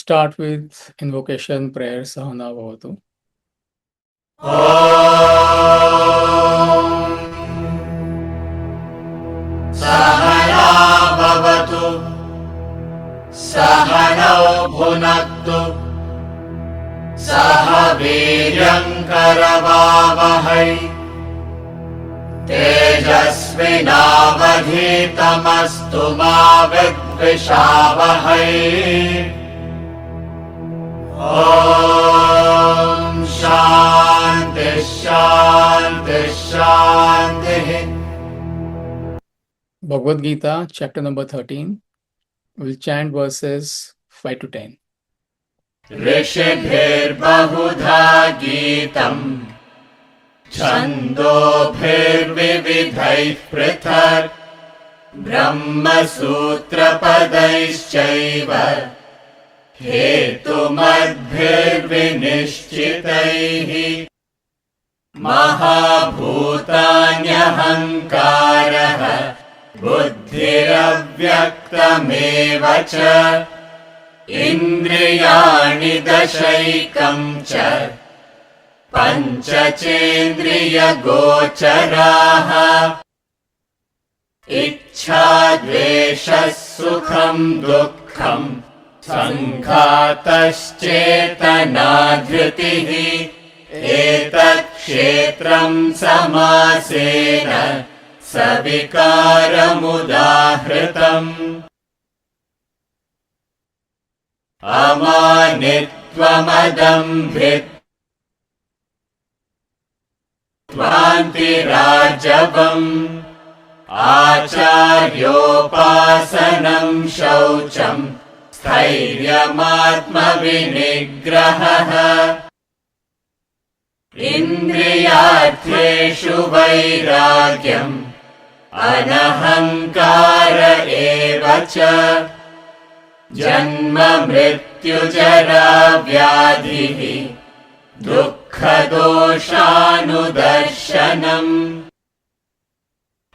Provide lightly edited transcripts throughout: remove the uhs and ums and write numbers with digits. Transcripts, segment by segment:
start with invocation prayer. Sahana Bhavatu. Sahana Bhavatu Sahanau Bhunaktu Saha Viryam Karavavahai Tejasvinavadhitamastu ma vidvishavahai. Om Shanti Shanti Shanti. Bhagavad Gita, chapter number 13. We'll chant verses 5 to 10. Rishibhir Bahudha Geetam Chandobhir Vividhaih Prithak Brahma Sutra Padaishchaiva Hetumadbhir Vinishchitaihi Mahabhutanyahangaraha Buddhiravyaktameva cha Indriyani dashaikam cha Panchachendriya gocharaha Ichha dvesha sukham dukkham Sanghataschetana Etat kshetram samasena Savikaramudahritam. Amanitvam Adambhitvam Acharyopasanam Shaucham Sthairyamaatma vinigraha Indriyartheshu vairagyam Anahankara evacha Janma mrityu jara vyadhihi Dukkha doshanudarshanam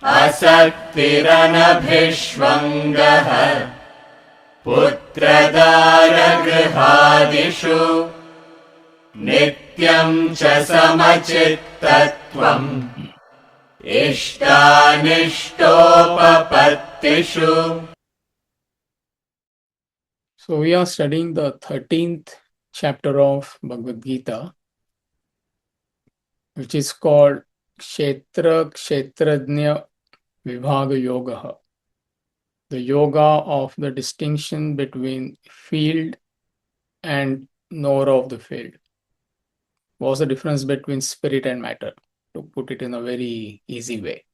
Asaktiranabhishvangaha Putradara grihadishu Nityam cha samachittatvam Ishtanishtopapatishu. So we are studying the 13th chapter of Bhagavad Gita, which is called Kshetra Kshetrajna Vibhaga Yoga, the yoga of the distinction between field and knower of the field. What's the difference between spirit and matter, to put it in a very easy way.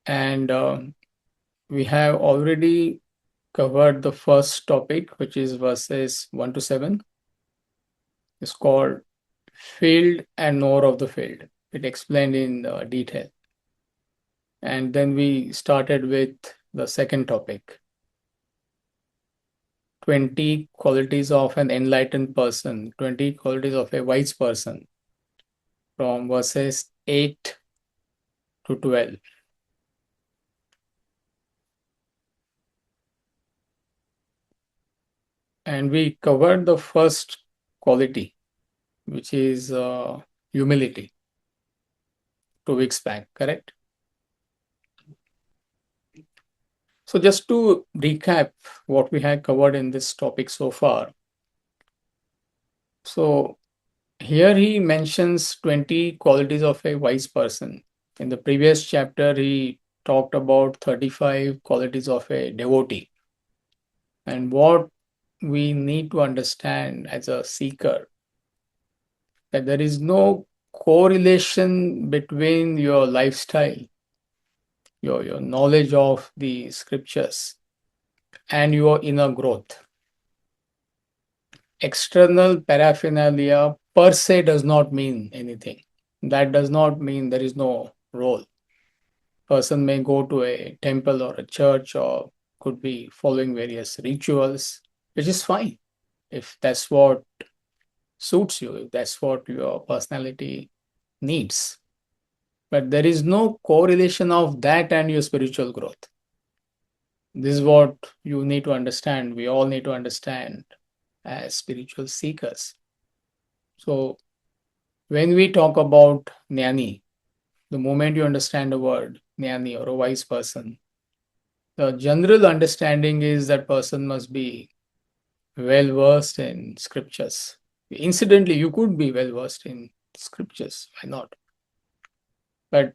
And we have already covered the first topic, which is verses 1 to 7. It's called field and knower of the field. It explained in detail. And then we started with the second topic, 20 qualities of an enlightened person, 20 qualities of a wise person, from verses 8 to 12. And we covered the first quality, which is humility, 2 weeks back, correct? So just to recap what we have covered in this topic so far. So here he mentions 20 qualities of a wise person. In the previous chapter, he talked about 35 qualities of a devotee. And what we need to understand as a seeker, that there is no correlation between your lifestyle, your knowledge of the scriptures, and your inner growth. External paraphernalia per se does not mean anything. That does not mean there is no role. Person may go to a temple or a church, or could be following various rituals, which is fine if that's what suits you, if that's what your personality needs. But there is no correlation of that and your spiritual growth. This is what you need to understand. We all need to understand as spiritual seekers. So, when we talk about jnani, the moment you understand the word jnani or a wise person, the general understanding is that person must be well versed in scriptures. Incidentally, you could be well versed in scriptures. Why not? But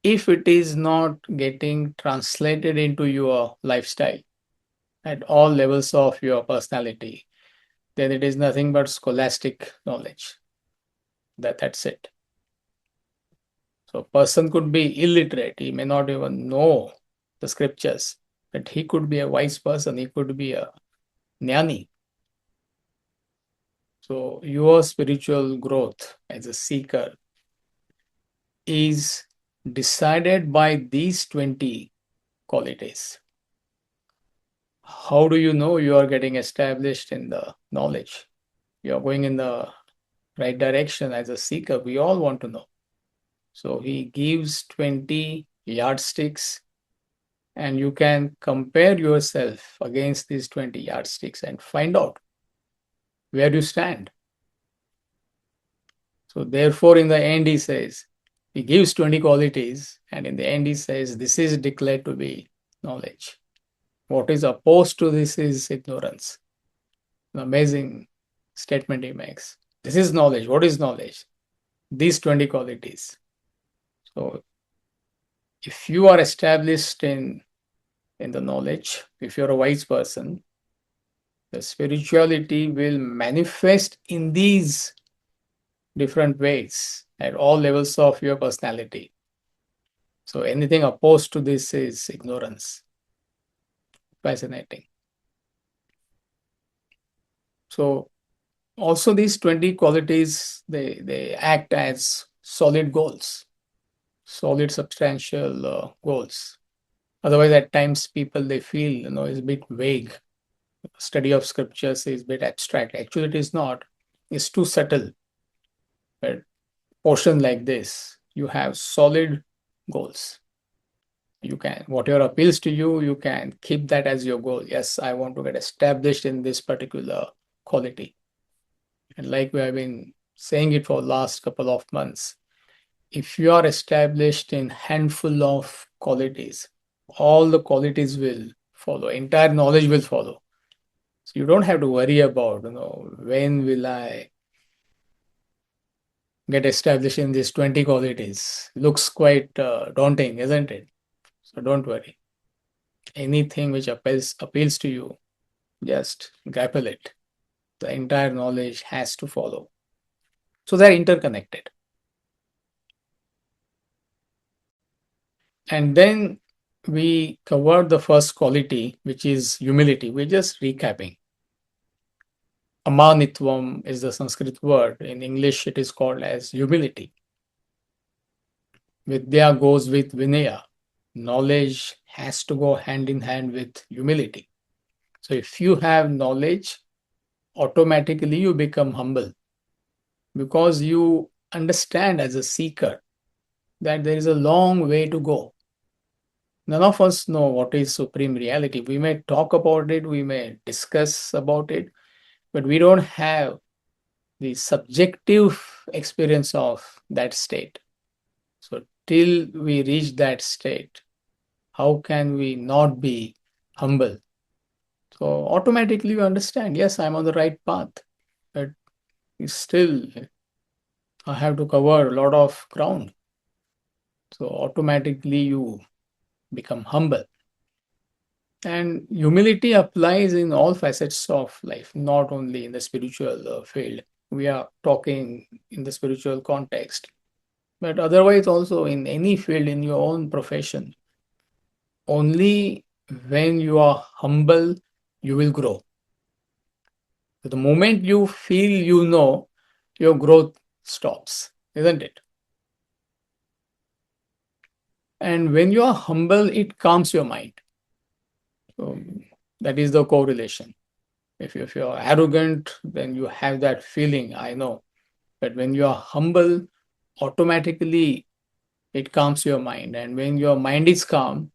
if it is not getting translated into your lifestyle at all levels of your personality, then it is nothing but scholastic knowledge. That's it. So a person could be illiterate, he may not even know the scriptures, but he could be a wise person, he could be a jnani. So your spiritual growth as a seeker is decided by these 20 qualities. How do you know you are getting established in the knowledge? You are going in the right direction as a seeker. We all want to know. So he gives 20 yardsticks, and you can compare yourself against these 20 yardsticks and find out where you stand. So, therefore, in the end, he says, he gives 20 qualities, and in the end, he says, this is declared to be knowledge. What is opposed to this is ignorance. An amazing statement he makes. This is knowledge. What is knowledge? These 20 qualities. So, if you are established in the knowledge, if you're a wise person, the spirituality will manifest in these different ways at all levels of your personality. So anything opposed to this is ignorance. Fascinating. So also these 20 qualities, they act as solid goals, solid substantial goals. Otherwise, at times people they feel it's a bit vague. Study of scriptures is a bit abstract. Actually, it is not. It's too subtle. But portion like this, you have solid goals. You can, whatever appeals to you, you can keep that as your goal. Yes, I want to get established in this particular quality. And like we have been saying it for last couple of months, if you are established in handful of qualities, all the qualities will follow, entire knowledge will follow. So you don't have to worry about, when will I get established in these 20 qualities. Looks quite daunting, isn't it? So don't worry. Anything which appeals to you, just grapple it. The entire knowledge has to follow. So they're interconnected. And then we covered the first quality, which is humility. We're just recapping. Amanitvam is the Sanskrit word. In English, it is called as humility. Vidya goes with Vinaya. Knowledge has to go hand in hand with humility. So if you have knowledge, automatically you become humble because you understand as a seeker that there is a long way to go. None of us know what is supreme reality. We may talk about it, we may discuss about it, but we don't have the subjective experience of that state. So till we reach that state, how can we not be humble? So automatically you understand, yes, I'm on the right path, but still I have to cover a lot of ground. So automatically you become humble. And humility applies in all facets of life, not only in the spiritual field. We are talking in the spiritual context, but otherwise also in any field in your own profession. Only when you are humble, you will grow. So the moment you feel you know, your growth stops, isn't it? And when you are humble, it calms your mind. So that is the correlation. If you're arrogant, then you have that feeling, I know. But when you are humble, automatically it calms your mind. And when your mind is calm,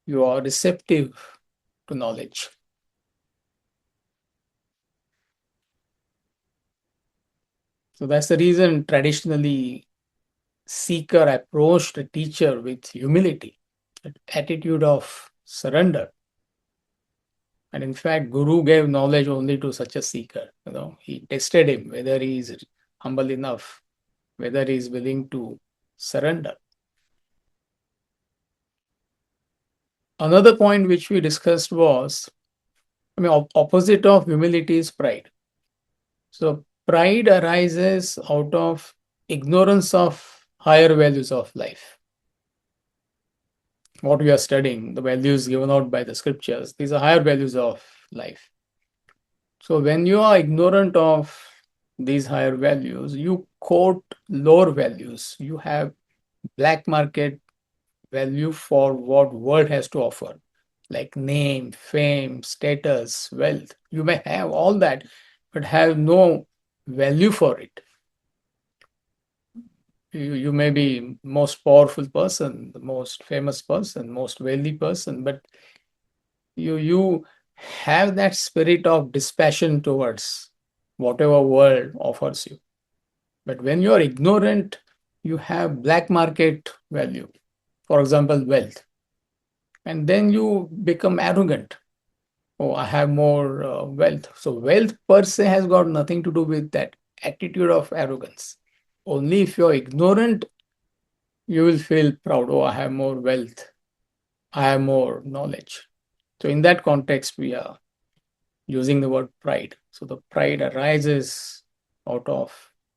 you are receptive to knowledge. So that's the reason traditionally seeker approached a teacher with humility, an attitude of surrender. And in fact, Guru gave knowledge only to such a seeker. He tested him whether he is humble enough, whether he is willing to surrender. Another point which we discussed was, opposite of humility is pride. So pride arises out of ignorance of higher values of life. What we are studying, the values given out by the scriptures, these are higher values of life. So when you are ignorant of these higher values, you quote lower values. You have black market value for what world has to offer, like name, fame, status, wealth. You may have all that, but have no value for it. You may be most powerful person, the most famous person, most wealthy person, but you have that spirit of dispassion towards whatever world offers you. But when you are ignorant, you have black market value, for example, wealth. And then you become arrogant. Oh, I have more wealth. So wealth per se has got nothing to do with that attitude of arrogance. Only if you're ignorant, you will feel proud. Oh, I have more wealth. I have more knowledge. So in that context, we are using the word pride. So the pride arises out of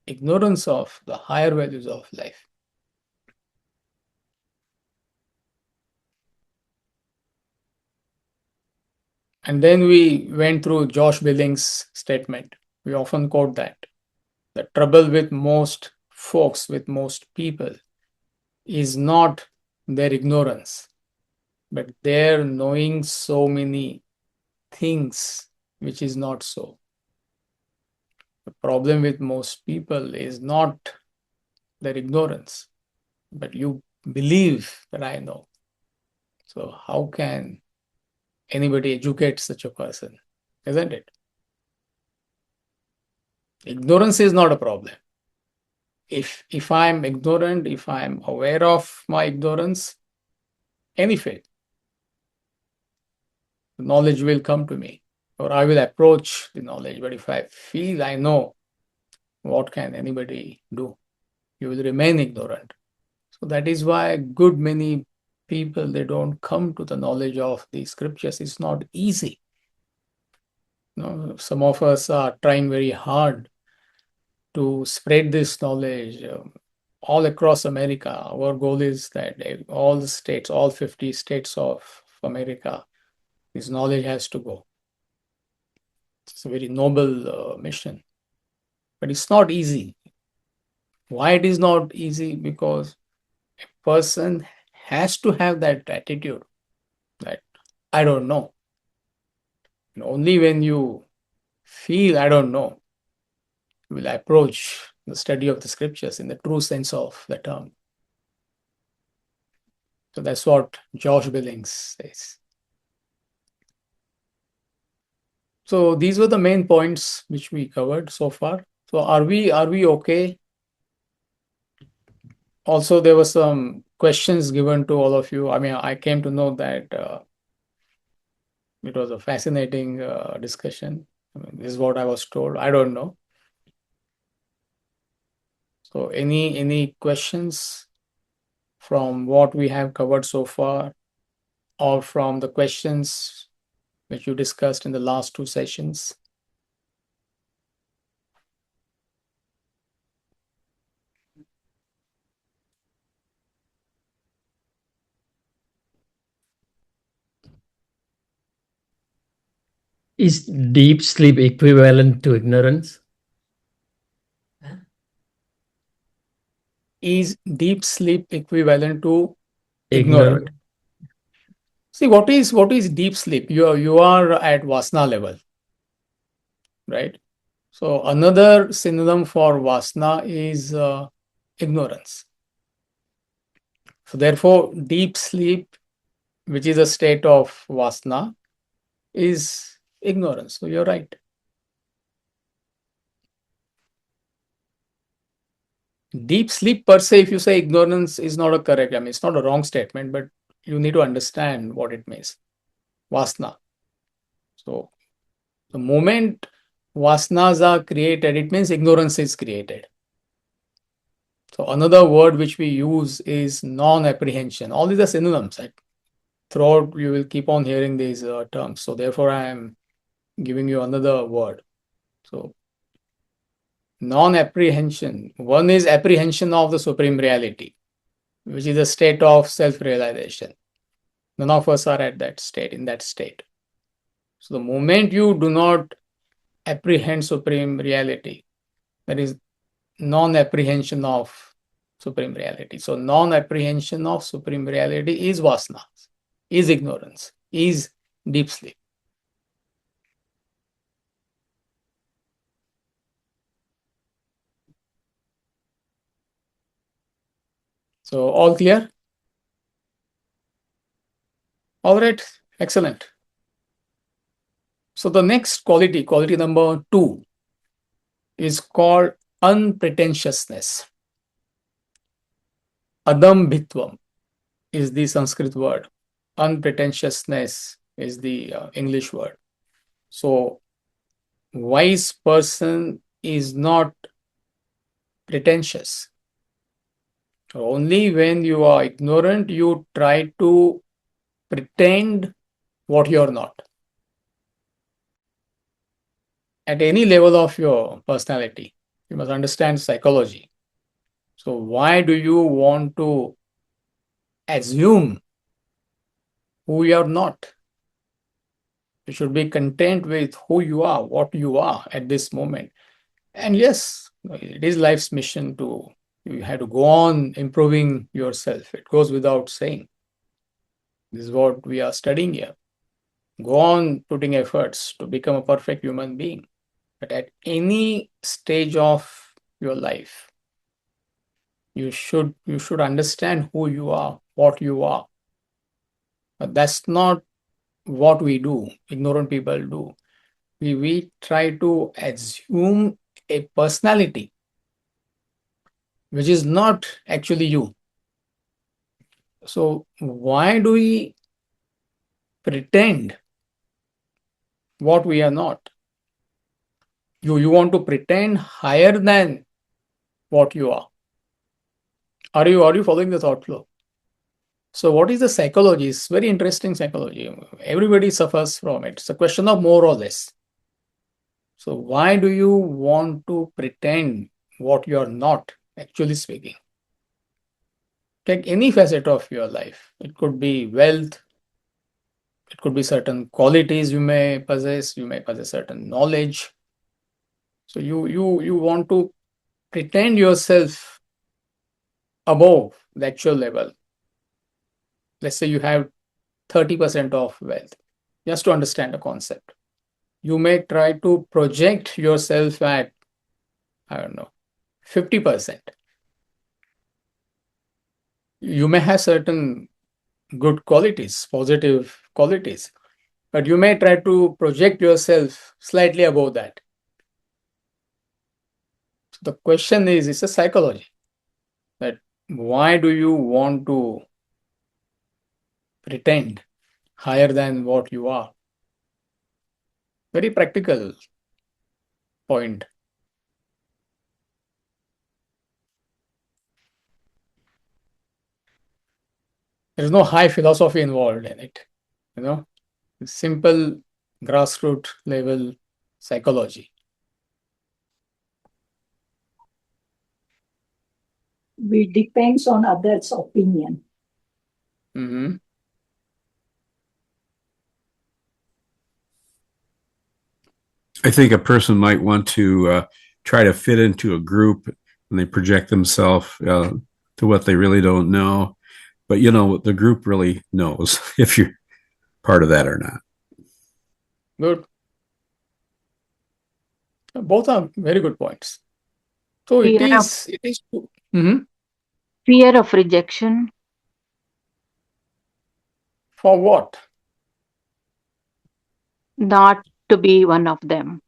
ignorance of the higher values of life. And then we went through Josh Billings' statement. We often quote that. The trouble with most folks, with most people, is not their ignorance, but their knowing so many things which is not so. The problem with most people is not their ignorance, but you believe that I know. So how can anybody educate such a person? Isn't it? Ignorance is not a problem. If I'm ignorant, if I'm aware of my ignorance, any faith, knowledge will come to me, or I will approach the knowledge. But if I feel I know, what can anybody do? You will remain ignorant. So that is why good many people, they don't come to the knowledge of the scriptures. It's not easy. Some of us are trying very hard to spread this knowledge all across America. Our goal is that all the states, all 50 states of America, this knowledge has to go. It's a very noble mission, but it's not easy. Why it is not easy? Because a person has to have that attitude that I don't know. And only when you feel I don't know, you will approach the study of the scriptures in the true sense of the term. So that's what Josh Billings says. So these were the main points which we covered so far. So are we okay? Also, there were some questions given to all of you. I came to know that it was a fascinating discussion. This is what I was told. I don't know. So any questions from what we have covered so far, or from the questions which you discussed in the last two sessions? Is deep sleep equivalent to ignorance? Is deep sleep equivalent to ignorant? Ignorant. See, what is deep sleep? You are at vasana level, right? So another synonym for vasana is ignorance. So therefore, deep sleep, which is a state of vasana, is ignorance. So you're right. Deep sleep per se, if you say ignorance is not a correct, it's not a wrong statement, but you need to understand what it means. Vasana. So the moment vasanas are created, it means ignorance is created. So another word which we use is non-apprehension. All these are synonyms. Throughout, you will keep on hearing these terms. So therefore, I am giving you another word. So non-apprehension. One is apprehension of the supreme reality, which is a state of self-realization. None of us are at that state, in that state. So the moment you do not apprehend supreme reality, that is non-apprehension of supreme reality. So non-apprehension of supreme reality is vasana, is ignorance, is deep sleep. So all clear? All right, excellent. So the next quality, quality number 2, is called unpretentiousness. Adambhitvam is the Sanskrit word. Unpretentiousness is the English word. So wise person is not pretentious. Only when you are ignorant, you try to pretend what you're not. At any level of your personality, you must understand psychology. So why do you want to assume who you are not? You should be content with who you are, what you are at this moment. And yes, it is life's mission to, you have to go on improving yourself. It goes without saying. This is what we are studying here. Go on putting efforts to become a perfect human being. But at any stage of your life, you should understand who you are, what you are. But that's not what we do, ignorant people do. We try to assume a personality which is not actually you. So why do we pretend what we are not? You want to pretend higher than what you are. Are you following the thought flow? So what is the psychology? It's very interesting psychology. Everybody suffers from it. It's a question of more or less. So why do you want to pretend what you're not, actually speaking? Take any facet of your life. It could be wealth. It could be certain qualities you may possess. You may possess certain knowledge. So you want to pretend yourself above the actual level. Let's say you have 30% of wealth, just to understand the concept. You may try to project yourself at, I don't know, 50%. You may have certain good qualities, positive qualities, but you may try to project yourself slightly above that. So the question is, it's a psychology, that why do you want to pretend higher than what you are? Very practical point. There's no high philosophy involved in it. Simple grassroots level psychology. We depends on others' opinion. Mm-hmm. I think a person might want to try to fit into a group and they project themselves to what they really don't know. But, the group really knows if you're part of that or not. Good. Both are very good points. So it is. Mm-hmm. Fear of rejection. For what? not to be one of them.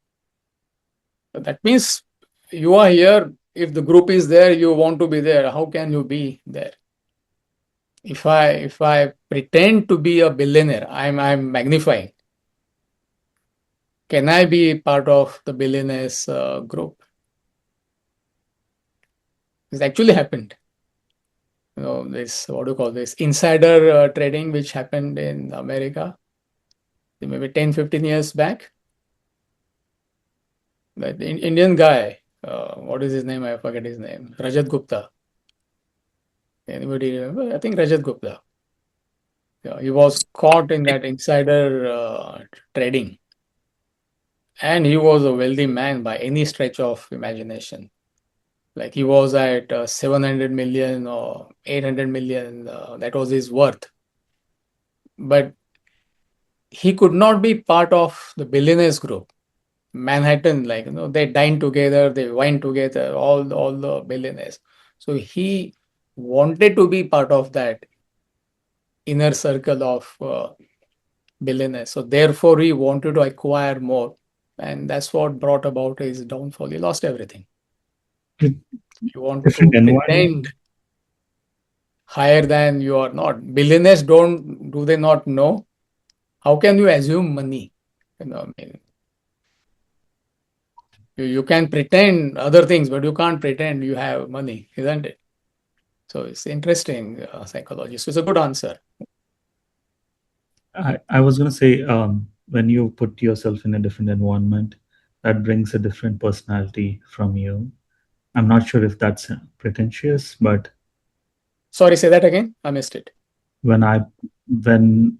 So that means you are here. If the group is there, you want to be there. How can you be there? If I pretend to be a billionaire, I'm magnifying. Can I be part of the billionaires group? This actually happened. This, what do you call this, insider trading, which happened in America maybe 10, 15 years back. The Indian guy, what is his name? I forget his name. Rajat Gupta. Anybody remember? I think Rajat Gupta. Yeah, he was caught in that insider trading. And he was a wealthy man by any stretch of imagination. Like he was at 700 million or 800 million. That was his worth. But he could not be part of the billionaires group. Manhattan, like, they dine together, they wine together, all the billionaires. So he wanted to be part of that inner circle of billionaires. So therefore, he wanted to acquire more. And that's what brought about his downfall. He lost everything. With You want different to environment. pretend higher than you are not. Billionaires do they not know? How can you assume money? I mean, you can pretend other things, but you can't pretend you have money, isn't it? So it's interesting psychology. So it's a good answer. I was going to say, when you put yourself in a different environment, that brings a different personality from you. I'm not sure if that's pretentious, but Sorry, say that again. I missed it. when I when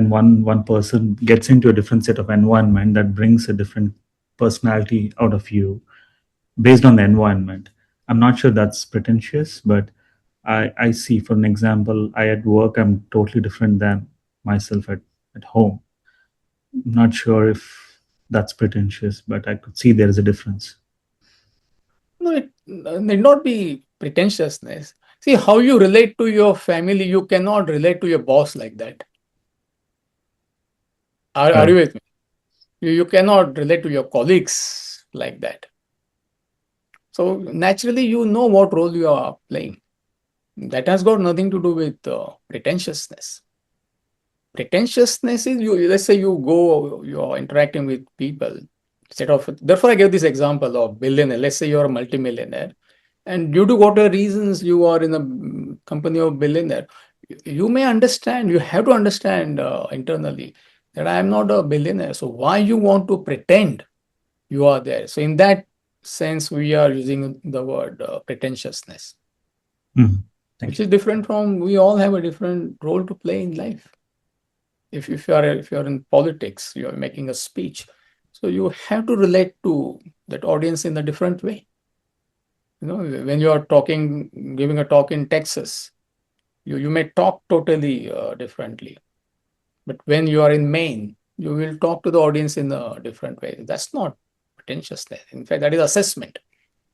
one person gets into a different set of environment, that brings a different personality out of you based on the environment. I'm not sure that's pretentious, but I see, for an example, I at work, I'm totally different than myself at home. I'm not sure if that's pretentious, but I could see there is a difference. No, it need not be pretentiousness. See, how you relate to your family, you cannot relate to your boss like that. Are you with me? You cannot relate to your colleagues like that. So naturally, you know what role you are playing. That has got nothing to do with pretentiousness. Pretentiousness is, let's say you're interacting with people. Therefore, I gave this example of billionaire. Let's say you're a multimillionaire, and due to whatever reasons you are in a company of billionaire, you may understand, you have to understand internally that I am not a billionaire. So why you want to pretend you are there? So in that sense, we are using the word pretentiousness, Thank which you. is different from, we all have a different role to play in life. If you're in politics, you're making a speech, so you have to relate to that audience in a different way. When you are giving a talk in Texas, you may talk totally differently. But when you are in Maine, you will talk to the audience in a different way. That's not pretentiousness. In fact, that is assessment.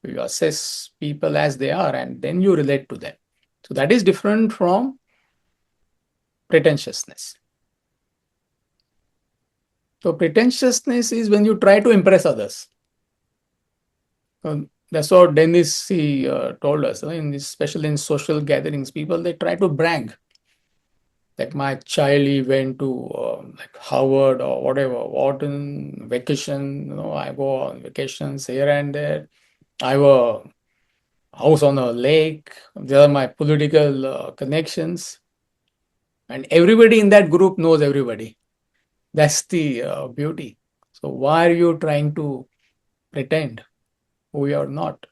You assess people as they are, and then you relate to them. So that is different from pretentiousness. So pretentiousness is when you try to impress others. That's what Dennis told us. Especially in social gatherings, people, they try to brag. Like my child, he went to like Harvard or whatever, Wharton vacation. I go on vacations here and there. I have a house on a lake. There are my political connections. And everybody in that group knows everybody. That's the beauty. So why are you trying to pretend who you are not?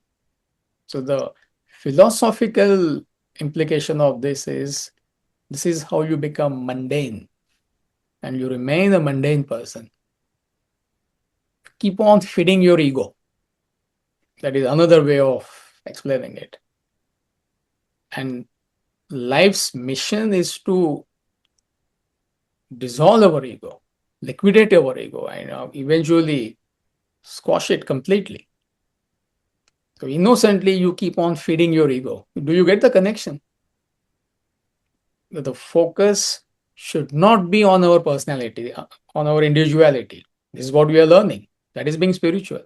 So the philosophical implication of this is how you become mundane and you remain a mundane person. Keep on feeding your ego. That is another way of explaining it. And life's mission is to dissolve our ego, liquidate our ego, and eventually squash it completely. So innocently, you keep on feeding your ego. Do you get the connection? The focus should not be on our personality, on our individuality. This is what we are learning. That is being spiritual.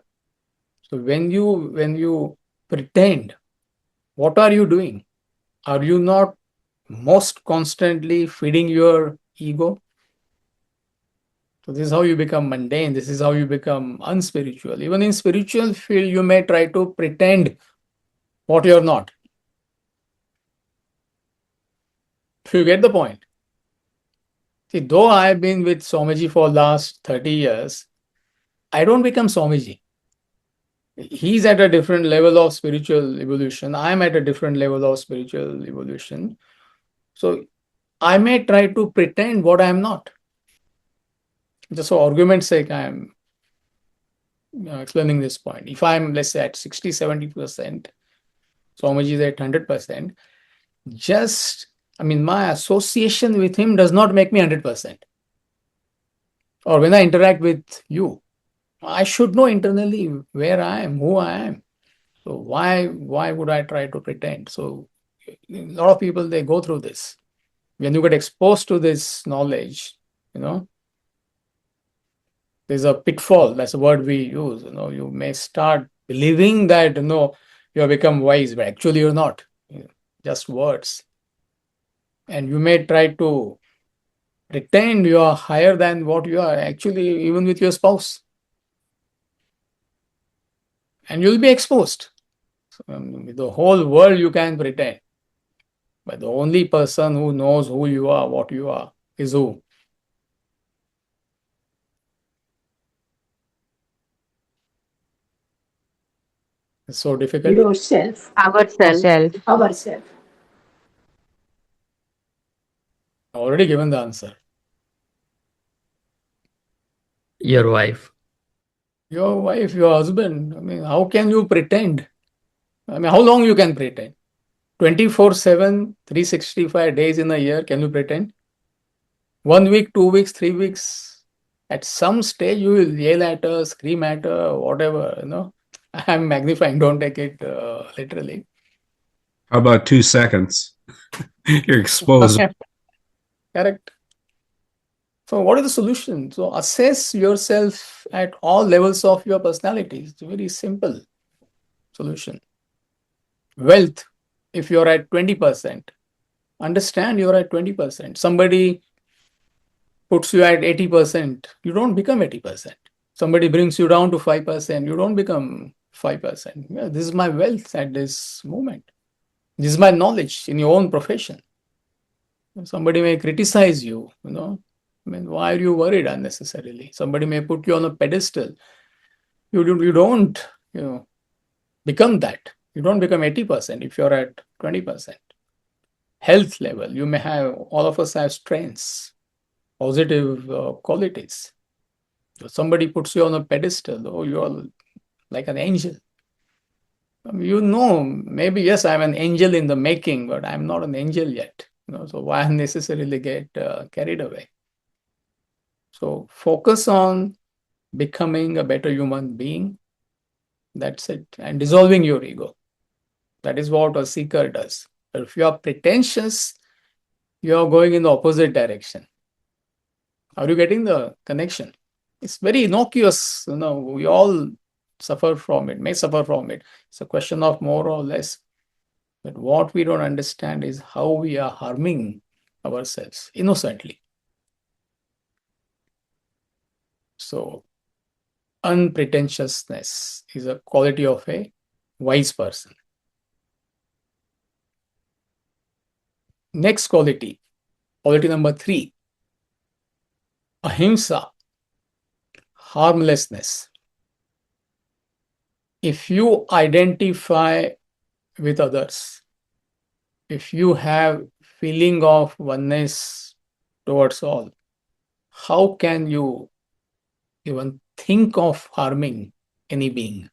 So when you pretend, what are you doing? Are you not most constantly feeding your ego? So this is how you become mundane. This is how you become unspiritual. Even in spiritual field, you may try to pretend what you're not. You get the point? See, though I've been with Swamiji for last 30 years, I don't become Swamiji. He's at a different level of spiritual evolution. I'm at a different level of spiritual evolution. So I may try to pretend what I'm not. Just for argument's sake, I'm explaining this point. If I'm, let's say, at 60, 70%, Swamiji is at 100%, my association with him does not make me 100%. Or when I interact with you, I should know internally where I am, who I am. So why would I try to pretend? So a lot of people, they go through this. When you get exposed to this knowledge, there's a pitfall. That's a word we use. You may start believing that you have become wise, but actually you're not. Just words. And you may try to pretend you are higher than what you are actually, even with your spouse. And you'll be exposed. With the whole world you can pretend. But the only person who knows who you are, what you are, is who? It's so difficult. Yourself, Ourselves. ourself. I've already given the answer. Your wife. Your wife, your husband. How can you pretend? How long you can pretend? 24/7, 365 days in a year, can you pretend? 1 week, 2 weeks, 3 weeks. At some stage, you will yell at her, scream at her, whatever, I'm magnifying, don't take it literally. How about 2 seconds? You're exposed. Correct. So what is the solution? So assess yourself at all levels of your personality. It's a very simple solution. Wealth, if you're at 20%, understand you're at 20%. Somebody puts you at 80%, you don't become 80%. Somebody brings you down to 5%, you don't become 5%. Yeah, this is my wealth at this moment. This is my knowledge in your own profession. Somebody may criticize you, why are you worried unnecessarily? Somebody may put you on a pedestal. You don't become that. You don't become 80% if you're at 20%. Health level, you may have, all of us have strengths, positive qualities. So somebody puts you on a pedestal, you're like an angel. Maybe yes, I'm an angel in the making, but I'm not an angel yet. So why unnecessarily get carried away? So focus on becoming a better human being. That's it. And dissolving your ego. That is what a seeker does. But if you are pretentious, you are going in the opposite direction. Are you getting the connection? It's very innocuous. We all suffer from it, may suffer from it. It's a question of more or less. But what we don't understand is how we are harming ourselves innocently. So, unpretentiousness is a quality of a wise person. Next quality number 3, Ahimsa, harmlessness. If you identify with others, if you have feeling of oneness towards all, how can you even think of harming any being?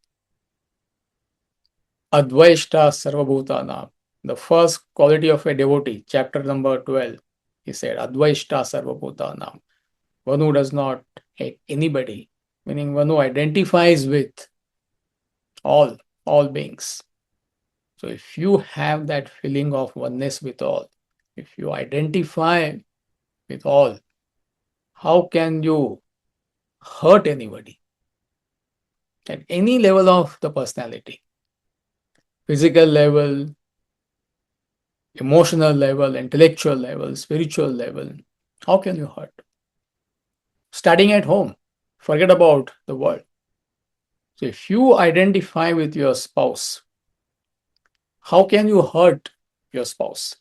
Advaishta sarvabhutanam. The first quality of a devotee, chapter number 12, he said, Advaishta sarvabhutanam. One who does not hate anybody, meaning one who identifies with all beings. So if you have that feeling of oneness with all, if you identify with all, how can you hurt anybody at any level of the personality? Physical level, emotional level, intellectual level, spiritual level. How can you hurt? Starting at home, forget about the world. So if you identify with your spouse, how can you hurt your spouse?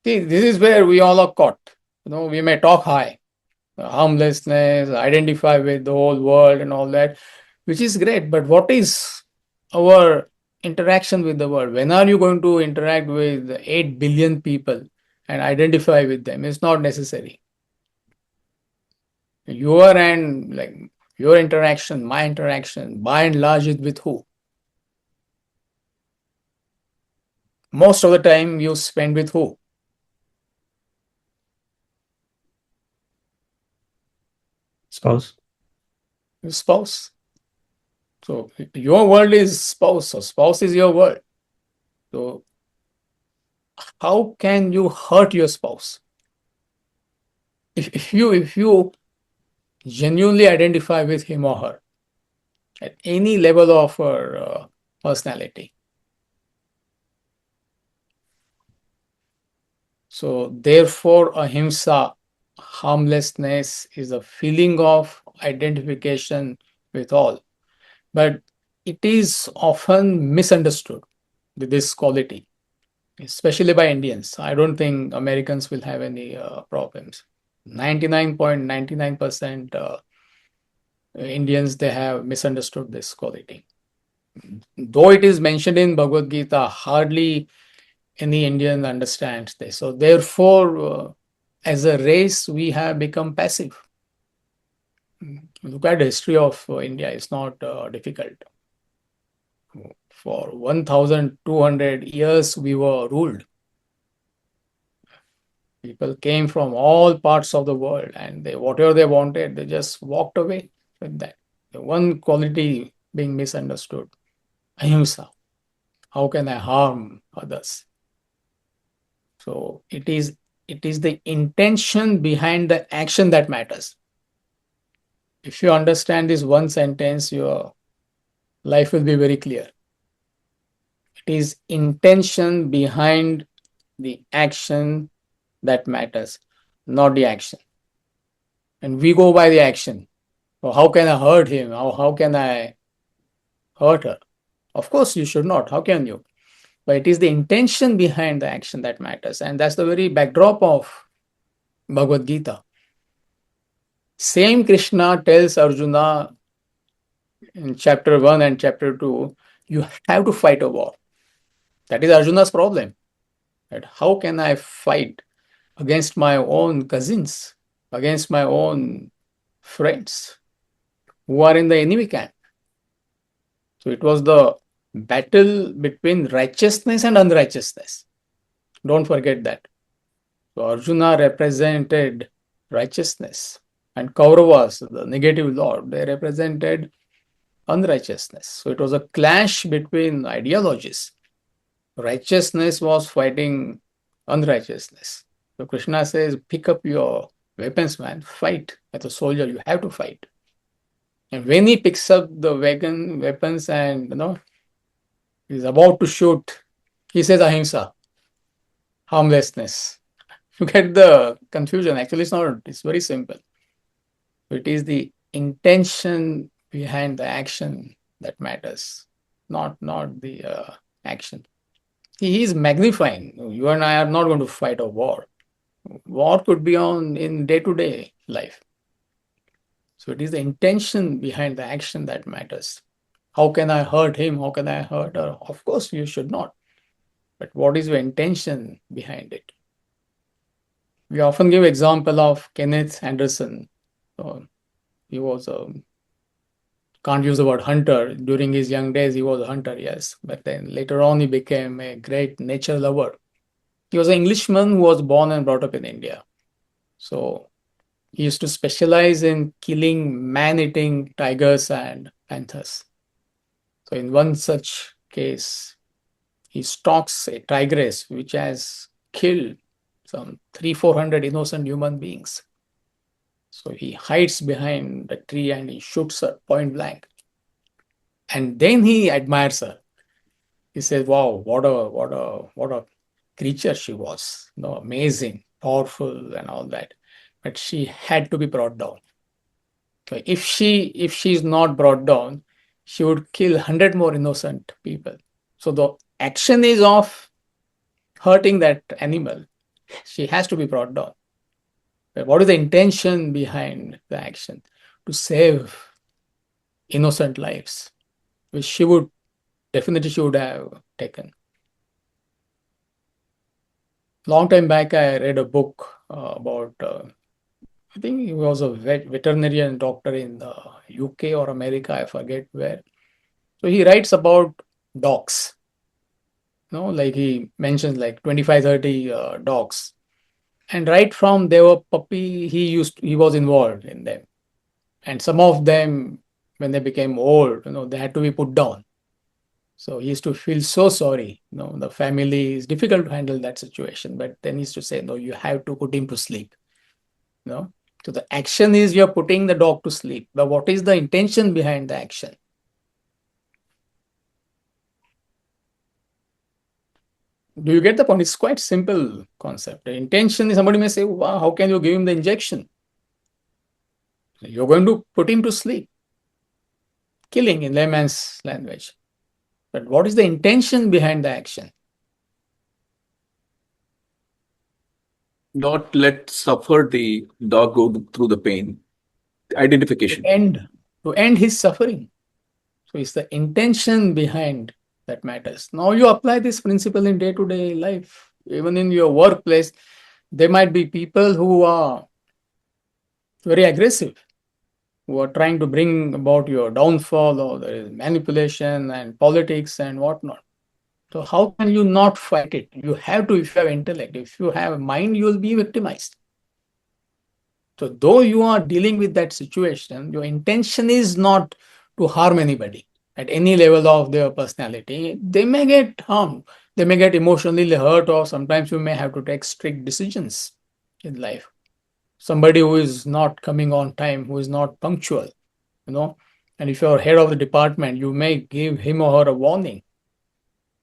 See, this is where we all are caught. We may talk high, harmlessness, identify with the whole world and all that, which is great. But what is our interaction with the world? When are you going to interact with 8 billion people and identify with them? It's not necessary. Your interaction, my interaction, by and large, is with who? Most of the time you spend with who? Spouse. Your spouse. So your world is spouse, so spouse is your world. So how can you hurt your spouse? If you genuinely identify with him or her at any level of her personality. So therefore, ahimsa, harmlessness, is a feeling of identification with all. But it is often misunderstood with this quality, especially by Indians. I don't think Americans will have any problems. 99.99% Indians, they have misunderstood this quality. Though it is mentioned in Bhagavad Gita, hardly any Indian understands this. So therefore, as a race, we have become passive. Look at the history of India. It's not difficult. For 1,200 years, we were ruled. People came from all parts of the world, and whatever they wanted, they just walked away with that. The one quality being misunderstood, ahimsa. How can I harm others? So it is the intention behind the action that matters. If you understand this one sentence, your life will be very clear. It is intention behind the action that matters, not the action. And we go by the action. So how can I hurt him? How can I hurt her? Of course, you should not. How can you? But it is the intention behind the action that matters. And that's the very backdrop of Bhagavad Gita. Same Krishna tells Arjuna in chapter 1 and chapter 2, you have to fight a war. That is Arjuna's problem. That how can I fight against my own cousins, against my own friends who are in the enemy camp? So it was the battle between righteousness and unrighteousness. Don't forget that. So Arjuna represented righteousness, and Kauravas, the negative lord, they represented unrighteousness. So it was a clash between ideologies. Righteousness was fighting unrighteousness. So Krishna says, pick up your weapons, man, fight. As a soldier, you have to fight. And when he picks up the weapons and he's about to shoot, he says ahimsa, harmlessness. You get the confusion. Actually, it's not. It's very simple. It is the intention behind the action that matters, not the action. He is magnifying. You and I are not going to fight a war. War could be in day-to-day life. So it is the intention behind the action that matters. How can I hurt him? How can I hurt her? Of course, you should not. But what is your intention behind it? We often give example of Kenneth Anderson. He was can't use the word hunter. During his young days, he was a hunter, yes. But then later on, he became a great nature lover. He was an Englishman who was born and brought up in India. So he used to specialize in killing man-eating tigers and panthers. So in one such case, he stalks a tigress which has killed some 300-400 innocent human beings. So he hides behind the tree and he shoots her point blank. And then he admires her. He says, "Wow, what a creature she was! Amazing, powerful, and all that." But she had to be brought down. So if she is not brought down, she would kill 100 more innocent people. So the action is of hurting that animal. She has to be brought down. But what is the intention behind the action? To save innocent lives, which she would have taken. Long time back, I read a book about, I think he was a veterinarian doctor in the UK or America, I forget where. So he writes about dogs. Like he mentions like 25, 30 dogs. And right from they were puppy, he was involved in them. And some of them, when they became old, they had to be put down. So he used to feel so sorry. The family is difficult to handle that situation, but then he used to say, no, you have to put him to sleep. So the action is you're putting the dog to sleep. But what is the intention behind the action? Do you get the point? It's quite simple concept. The intention is, somebody may say, wow, how can you give him the injection? You're going to put him to sleep. Killing in layman's language. But what is the intention behind the action? Not let suffer the dog go through the pain. Identification. To end his suffering. So it's the intention behind that matters. Now you apply this principle in day-to-day life. Even in your workplace, there might be people who are very aggressive, who are trying to bring about your downfall, or there is manipulation and politics and whatnot. So how can you not fight it? You have to, if you have intellect. If you have a mind, you will be victimized. So though you are dealing with that situation, your intention is not to harm anybody at any level of their personality. They may get harmed. They may get emotionally hurt, or sometimes you may have to take strict decisions in life. Somebody who is not coming on time, who is not punctual, and if you're head of the department, you may give him or her a warning.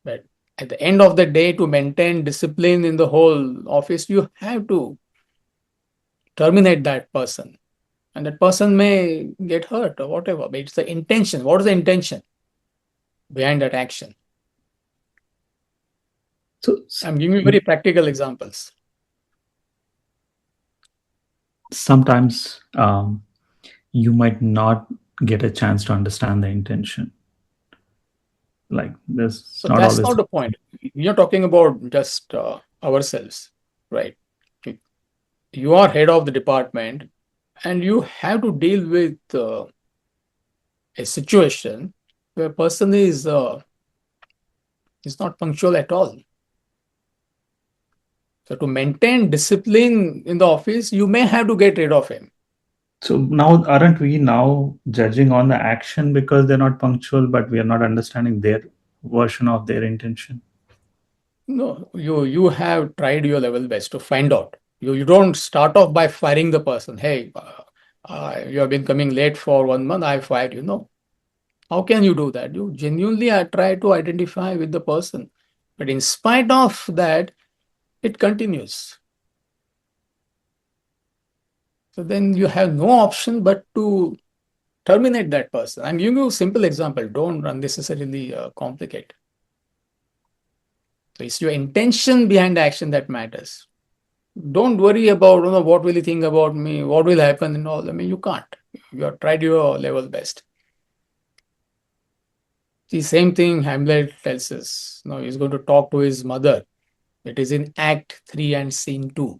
But at the end of the day, to maintain discipline in the whole office, you have to terminate that person. And that person may get hurt or whatever, but it's the intention. What is the intention behind that action? So I'm giving you very practical examples. sometimes you might not get a chance to understand the intention. Like there's So not that's always not the point. You're talking about just ourselves, right? You are head of the department and you have to deal with a situation where a person is not punctual at all. So to maintain discipline in the office, you may have to get rid of him. So now, aren't we now judging on the action because they're not punctual, but we are not understanding their version of their intention? No, you have tried your level best to find out. You don't start off by firing the person. Hey, you have been coming late for 1 month, I fired you. No. How can you do that? You genuinely try to identify with the person. But in spite of that, it continues. So then you have no option but to terminate that person. I'm giving you a simple example. Don't unnecessarily complicate. So it's your intention behind the action that matters. Don't worry about what will he think about me, what will happen and all. I mean, you can't. You have tried your level best. The same thing Hamlet tells us. He's going to talk to his mother. It is in Act 3 and Scene 2.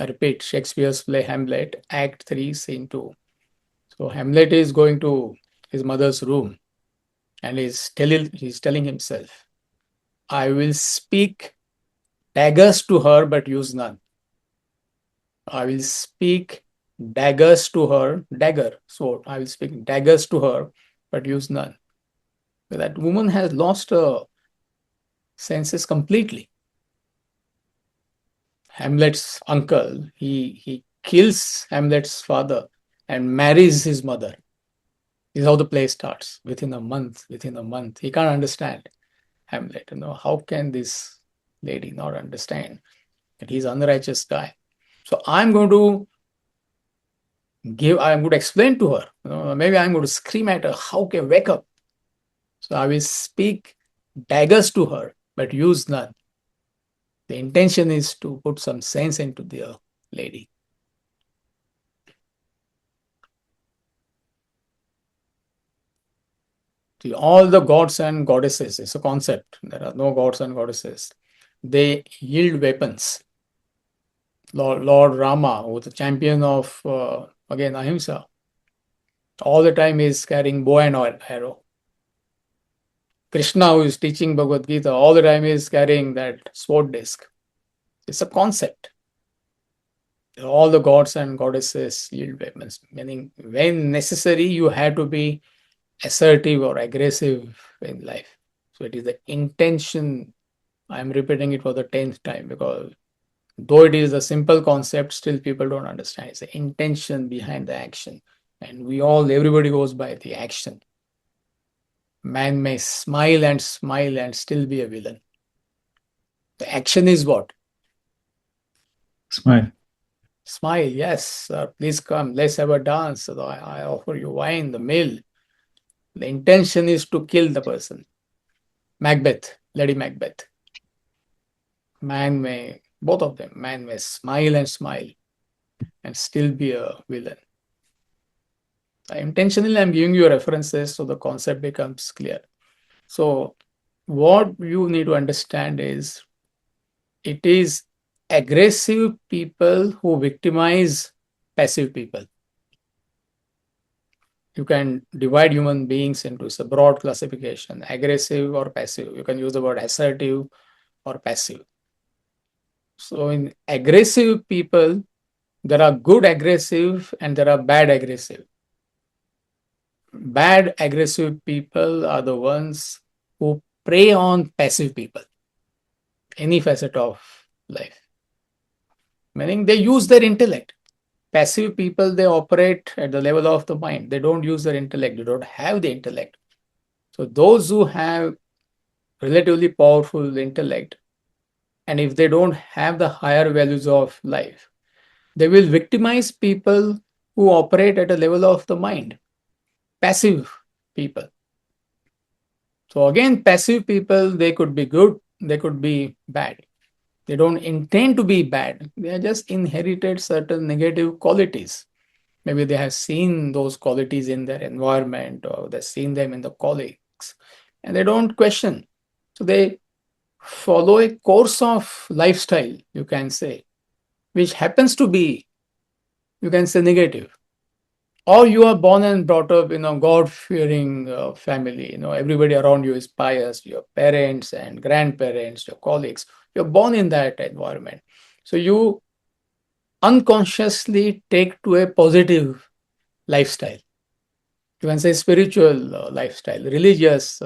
I repeat, Shakespeare's play Hamlet, Act 3, Scene 2. So Hamlet is going to his mother's room and he's telling himself, I will speak daggers to her, but use none. I will speak daggers to her, sword. I will speak daggers to her, but use none. So that woman has lost her senses completely. Hamlet's uncle, he kills Hamlet's father and marries his mother. This is how the play starts. Within a month, he can't understand Hamlet. How can this lady not understand that he's an unrighteous guy? So I'm going to explain to her. Maybe I'm going to scream at her, how can wake up? So I will speak daggers to her, but use none. The intention is to put some sense into the lady. All the gods and goddesses, it's a concept. There are no gods and goddesses. They yield weapons. Lord Rama, who was the champion of, again, Ahimsa, all the time is carrying bow and arrow. Krishna, who is teaching Bhagavad Gita, all the time is carrying that sword disc. It's a concept. All the gods and goddesses yield weapons, meaning when necessary, you have to be assertive or aggressive in life. So it is the intention. I'm repeating it for the 10th time because though it is a simple concept, still people don't understand. It's the intention behind the action. And everybody goes by the action. Man may smile and still be a villain. The action is what? Smile. Smile, yes. Please come, let's have a dance. So I offer you wine, the meal. The intention is to kill the person. Lady Macbeth. Both of them, man may smile and still be a villain. Intentionally, I'm giving you references so the concept becomes clear. So what you need to understand is it is aggressive people who victimize passive people. You can divide human beings into a broad classification, aggressive or passive. You can use the word assertive or passive. So in aggressive people, there are good aggressive and there are bad aggressive. Bad aggressive people are the ones who prey on passive people, any facet of life. Meaning they use their intellect. Passive people, they operate at the level of the mind. They don't use their intellect. They don't have the intellect. So those who have relatively powerful intellect, and if they don't have the higher values of life, they will victimize people who operate at a level of the mind. Passive people. So again, passive people, they could be good, they could be bad. They don't intend to be bad. They are just inherited certain negative qualities. Maybe they have seen those qualities in their environment or they've seen them in the colleagues and they don't question. So they follow a course of lifestyle, you can say, which happens to be, you can say, negative. Or you are born and brought up in a God-fearing family. Everybody around you is pious, your parents and grandparents, your colleagues. You're born in that environment. So you unconsciously take to a positive lifestyle. You can say spiritual lifestyle, religious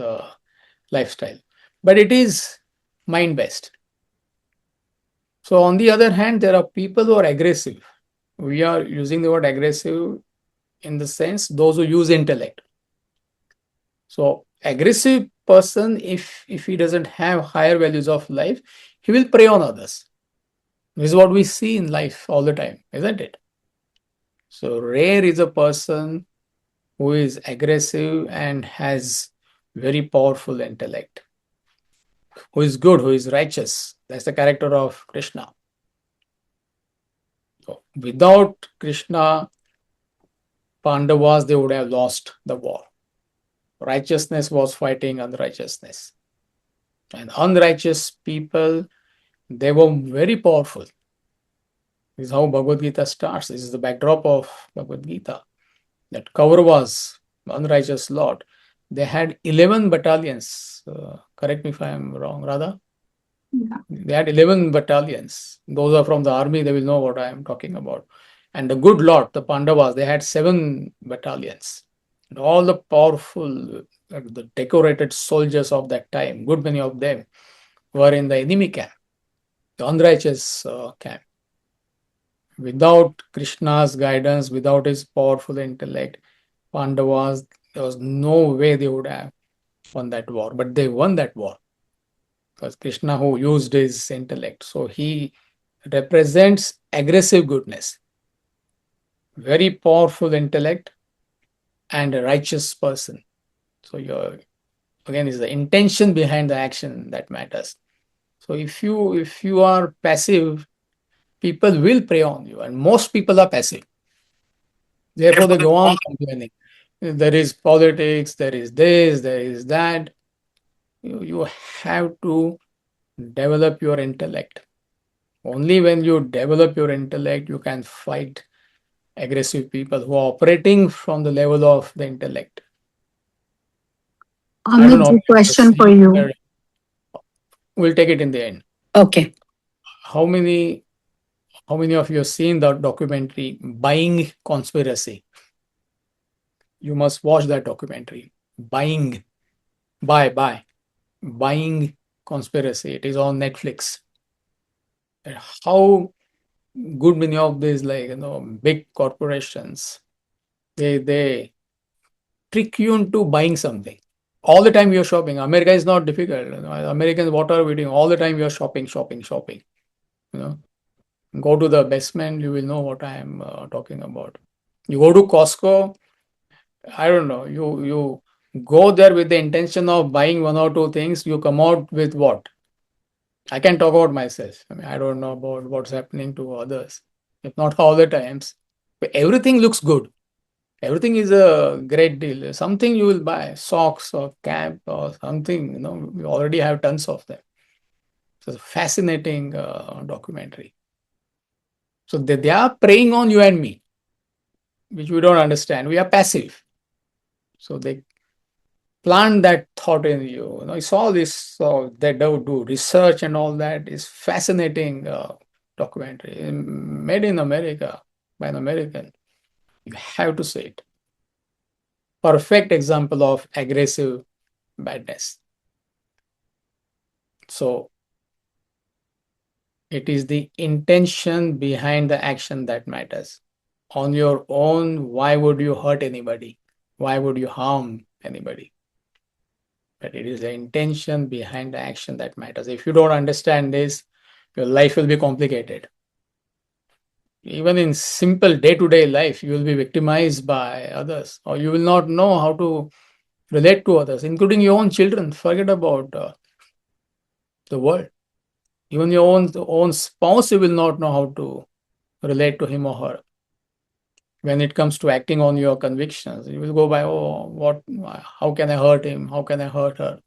lifestyle. But it is mind-based. So on the other hand, there are people who are aggressive. We are using the word aggressive in the sense those who use intellect. So aggressive person, if he doesn't have higher values of life, he will prey on others. This is what we see in life all the time, isn't it? So rare is a person who is aggressive and has very powerful intellect, who is good, who is righteous. That's the character of Krishna. So without Krishna, Pandavas, they would have lost the war. Righteousness was fighting unrighteousness. And unrighteous people, they were very powerful. This is how Bhagavad Gita starts. This is the backdrop of Bhagavad Gita. That Kauravas, unrighteous lord, they had 11 battalions. Correct me if I am wrong, Radha. Yeah. They had 11 battalions. Those are from the army, they will know what I am talking about. And the good lord, the Pandavas, they had 7 battalions. And all the powerful, the decorated soldiers of that time, good many of them, were in the enemy camp. the unrighteous camp. Without Krishna's guidance, without his powerful intellect, Pandavas, there was no way they would have won that war. But they won that war. It was Krishna who used his intellect. So he represents aggressive goodness, very powerful intellect, and a righteous person. So again, it's the intention behind the action that matters. So if you are passive, people will prey on you, and most people are passive. Therefore, they go on complaining. There is politics, there is this, there is that. You have to develop your intellect. Only when you develop your intellect, you can fight aggressive people who are operating from the level of the intellect. I don't know. Amit, question for you. We'll take it in the end. Okay. How many of you have seen the documentary Buying Conspiracy? You must watch that documentary. Buying Conspiracy. It is on Netflix. And how good many of these big corporations, they trick you into buying something. All the time you're shopping. America is not difficult. Americans, what are we doing? All the time you're shopping. Go to the basement, you will know what I am talking about. You go to Costco, I don't know, you go there with the intention of buying one or two things, you come out with what? I can talk about myself. I don't know about what's happening to others. If not all the times. But everything looks good. Everything is a great deal. Something you will buy, socks or cap or something, we already have tons of them. It's a fascinating documentary. So they are preying on you and me, which we don't understand. We are passive. So they plant that thought in you. It's all this, they do research and all that. Is fascinating documentary made in America by an American. You have to see it. Perfect example of aggressive badness. So it is the intention behind the action that matters. On your own, why would you hurt anybody? Why would you harm anybody? But it is the intention behind the action that matters. If you don't understand this, your life will be complicated. Even in simple day-to-day life, you will be victimized by others, or you will not know how to relate to others, including your own children. Forget about the world. Even your own spouse, you will not know how to relate to him or her. When it comes to acting on your convictions, you will go by, how can I hurt him? How can I hurt her?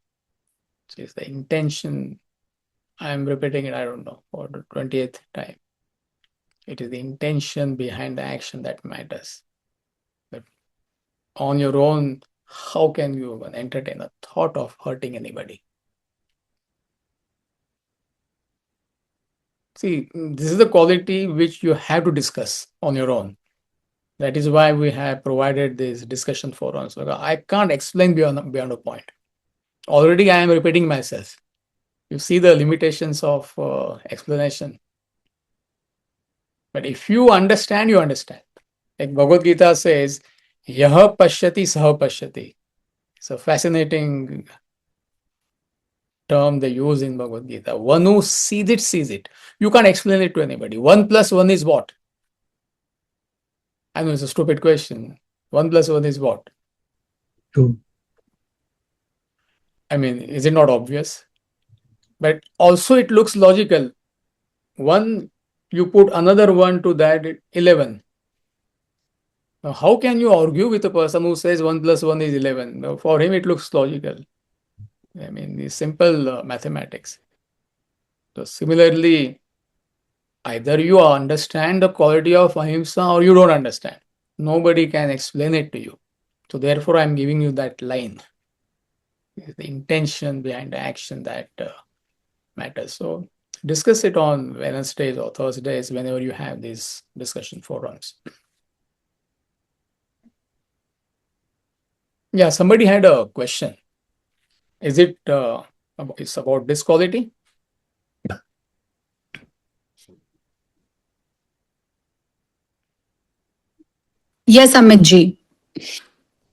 So it's the intention. I am repeating it, I don't know, for the 20th time. It is the intention behind the action that matters. But on your own, how can you entertain a thought of hurting anybody? See, this is the quality which you have to discuss on your own. That is why we have provided this discussion forums. I can't explain beyond a point. Already I am repeating myself. You see the limitations of explanation. But if you understand, you understand. Like Bhagavad Gita says, Yaha pashyati saha pashyati. It's a fascinating term they use in Bhagavad Gita. One who sees it, sees it. You can't explain it to anybody. 1 + 1 is what? I know it's a stupid question. 1 + 1 is what? 2. I mean, is it not obvious? But also it looks logical. 1, you put another 1 to that, 11. Now, how can you argue with a person who says 1 + 1 is 11? Now, for him, it looks logical. I mean, it's simple mathematics. So similarly, either you understand the quality of Ahimsa or you don't understand. Nobody can explain it to you. So therefore, I'm giving you that line. It's the intention behind the action that matters. So discuss it on Wednesdays or Thursdays whenever you have these discussion forums. Yeah, somebody had a question. Is it it's about this quality? Yes, Amitji.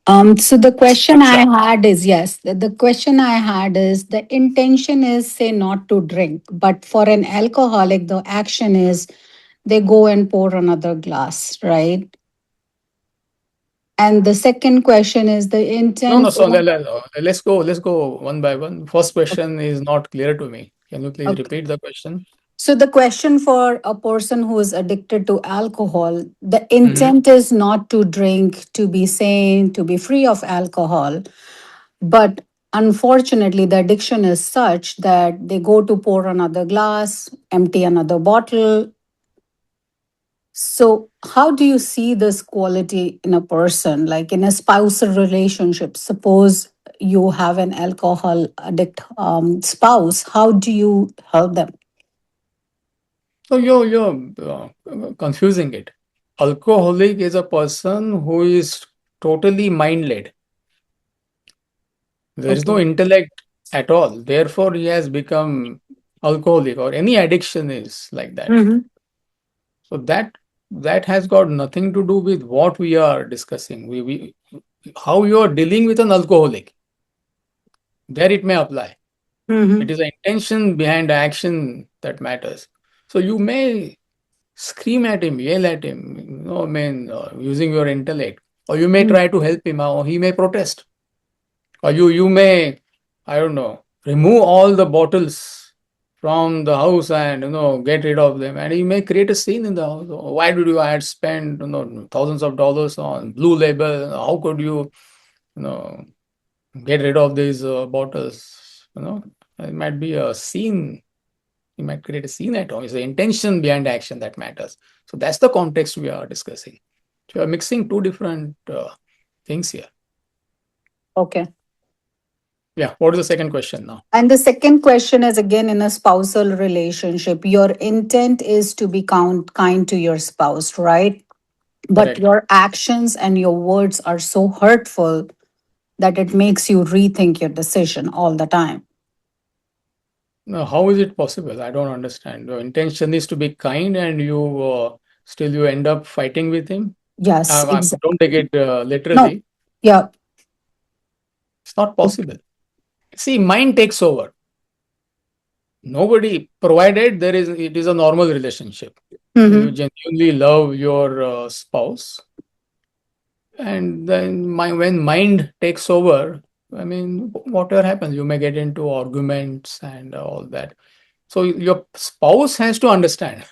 So the question I had is yes, the question I had is the intention is say not to drink, but for an alcoholic, the action is they go and pour another glass, right? And the second question is the No, no. intent. So let's go one by one. First question is not clear to me. Can you please Okay. repeat the question? So the question for a person who is addicted to alcohol, the Mhm. intent is not to drink, to be sane, to be free of alcohol. But unfortunately, the addiction is such that they go to pour another glass, empty another bottle. So, how do you see this quality in a person, like in a spousal relationship? Suppose you have an alcohol addict spouse, how do you help them? So you're confusing it. Alcoholic is a person who is totally mind led. There is no Okay. intellect at all. Therefore, he has become alcoholic, or any addiction is like that. Mm-hmm. So that has got nothing to do with what we are discussing. We how you are dealing with an alcoholic. There it may apply. It Mm-hmm. is the intention behind the action that matters. So you may scream at him, yell at him, I mean, using your intellect, or you may try to help him, or he may protest, or you may, I don't know, remove all the bottles from the house and get rid of them, and he may create a scene in the house. Why did you had spent thousands of dollars on Blue Label? How could you know get rid of these bottles? It might be a scene. You might create a scene at home. It's the intention behind the action that matters. So that's the context we are discussing. So we are mixing two different things here. Okay. Yeah. What is the second question now? And the second question is again in a spousal relationship. Your intent is to be kind to your spouse, right? But Correct. your actions and your words are so hurtful that it makes you rethink your decision all the time. Now, how is it possible? I don't understand. Your intention is to be kind, and you end up fighting with him. Yes, Don't take it no, literally. yeah. It's not possible. See, mind takes over. Nobody, provided it is a normal relationship. You Mm-hmm. genuinely love your spouse, and then when mind takes over, I mean, whatever happens, you may get into arguments and all that. So your spouse has to understand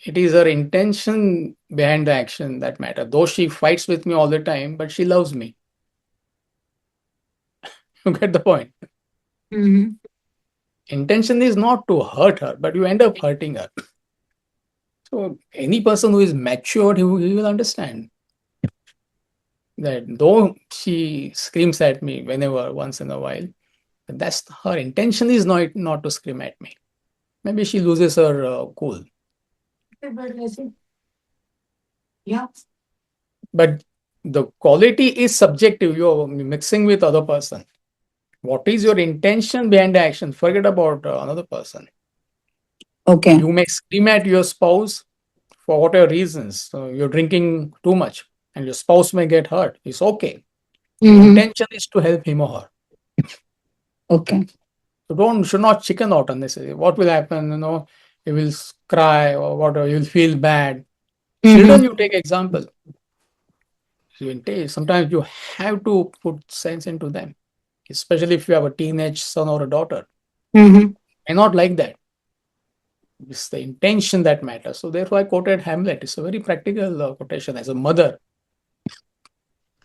it is her intention behind the action that matter. Though she fights with me all the time, but she loves me. You get the point. Mm-hmm. Intention is not to hurt her, but you end up hurting her. So any person who is matured, he will understand that though she screams at me whenever, once in a while, that's her intention is not to scream at me. Maybe she loses her cool. Yeah. But the quality is subjective. You're mixing with other person. What is your intention behind the action? Forget about another person. Okay. You may scream at your spouse for whatever reasons. So you're drinking too much, and your spouse may get hurt. It's okay. Mm-hmm. Intention is to help him or her. Okay. So should not chicken out unnecessarily. What will happen? You will cry or whatever. You'll feel bad. Mm-hmm. Children, you take example. Sometimes you have to put sense into them, especially if you have a teenage son or a daughter. Mm-hmm. I not like that. It's the intention that matters. So therefore, I quoted Hamlet. It's a very practical quotation. As a mother,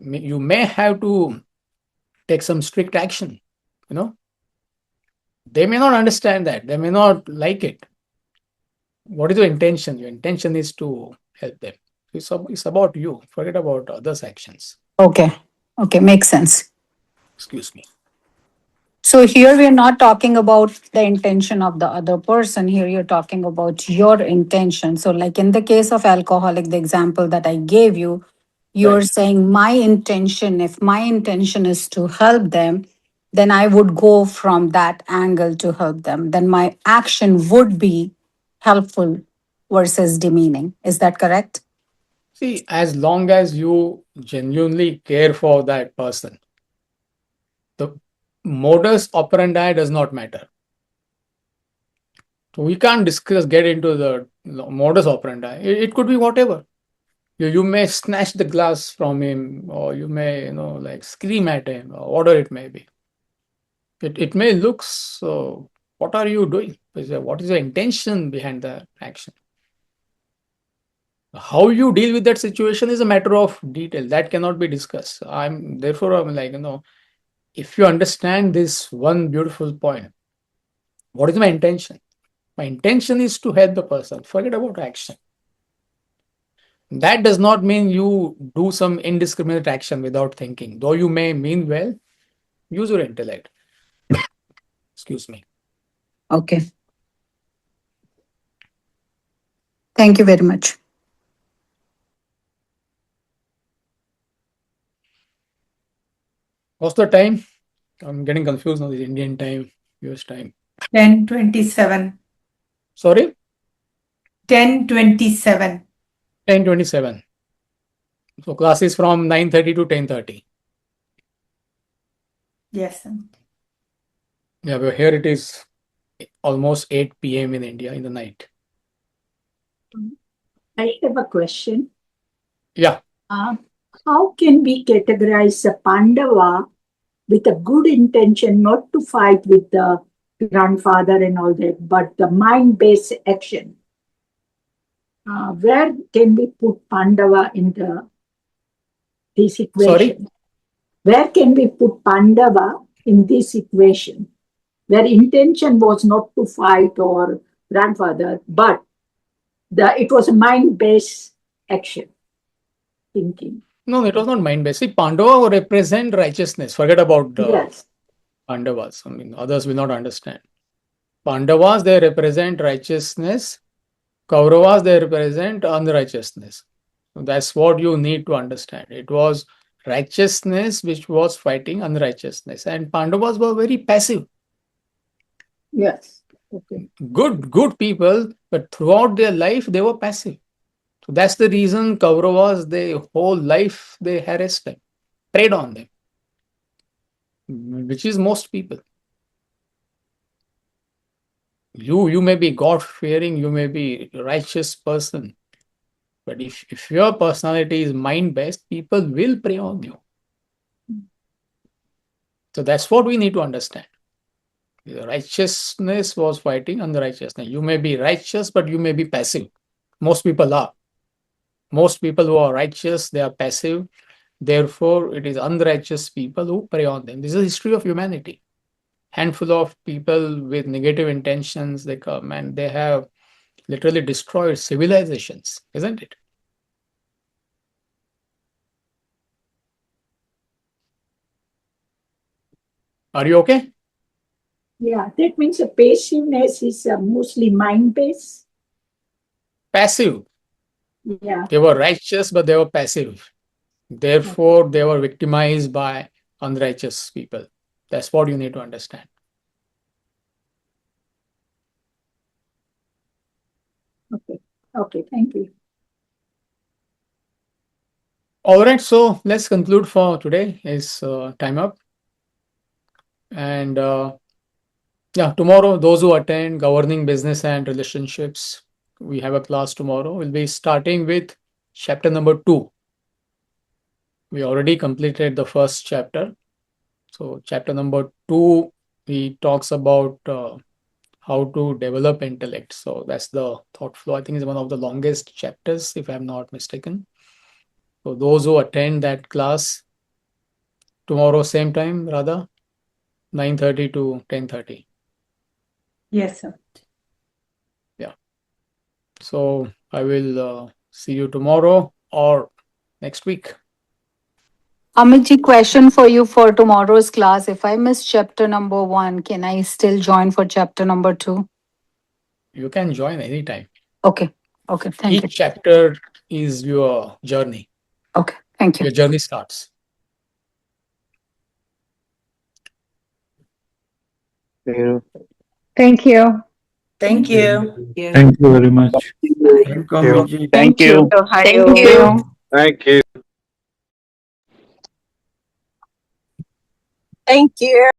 you may have to take some strict action. You know, they may not understand that. They may not like it. What is your intention? Your intention is to help them. It's about you. Forget about others' actions. Okay. Okay. Makes sense. Excuse me. So here we are not talking about the intention of the other person. Here you're talking about your intention. So, like in the case of alcoholic, the example that I gave you, you're Right. saying my intention, if my intention is to help them, then I would go from that angle to help them. Then my action would be helpful versus demeaning. Is that correct? See, as long as you genuinely care for that person, the modus operandi does not matter. So we can't get into the modus operandi. It could be whatever. You may snatch the glass from him, or you may, like scream at him, or whatever it may be. It may look so. What are you doing? What is the intention behind the action? How you deal with that situation is a matter of detail that cannot be discussed. I'm like, if you understand this one beautiful point, what is my intention? My intention is to help the person. Forget about action. That does not mean you do some indiscriminate action without thinking. Though you may mean well, use your intellect. Excuse me. Okay. Thank you very much. What's the time? I'm getting confused now. This Indian time, US time. 10:27. Sorry? 10:27. 10:27. So class is from 9:30 to 10:30. Yes. Yeah, but here it is almost 8 p.m. in India in the night. I have a question. Yeah. How can we categorize a Pandava with a good intention not to fight with the grandfather and all that, but the mind-based action? Where can we put Pandava in this equation? Sorry? Where can we put Pandava in this equation? Where intention was not to fight or grandfather, but it was a mind-based action, thinking. No, it was not mind-based. See, Pandava represent righteousness. Forget about Yes. Pandavas. I mean, others will not understand. Pandavas, they represent righteousness. Kauravas, they represent unrighteousness. So that's what you need to understand. It was righteousness which was fighting unrighteousness. And Pandavas were very passive. Yes. Okay. Good people, but throughout their life, they were passive. So that's the reason Kauravas, their whole life, they harassed them, preyed on them, which is most people. You may be God-fearing, you may be a righteous person, but if your personality is mind-based, people will prey on you. So that's what we need to understand. The righteousness was fighting unrighteousness. You may be righteous, but you may be passive. Most people are. Most people who are righteous, they are passive. Therefore, it is unrighteous people who prey on them. This is the history of humanity. Handful of people with negative intentions, they come and they have literally destroyed civilizations, isn't it? Are you okay? Yeah, that means the passiveness is mostly mind-based. Passive. Yeah. They were righteous, but they were passive. Therefore, they were victimized by unrighteous people. That's what you need to understand. Okay, thank you. All right, so let's conclude for today. It's time up. And yeah, tomorrow, those who attend Governing Business and Relationships, we have a class tomorrow. We'll be starting with chapter number 2. We already completed the first chapter. So chapter number 2, he talks about how to develop intellect. So that's the thought flow. I think it's one of the longest chapters, if I'm not mistaken. So those who attend that class tomorrow, same time, Radha, 9:30 to 10:30. Yes, sir. Yeah. So I will see you tomorrow or next week. Amitji, question for you for tomorrow's class. If I miss chapter number 1, can I still join for chapter number 2? You can join anytime. Okay. Okay. Thank you. Each chapter is your journey. Okay. Thank you. Your journey starts. Thank you. Thank you very much. Thank you. Thank you. Thank you. Thank you. Thank you.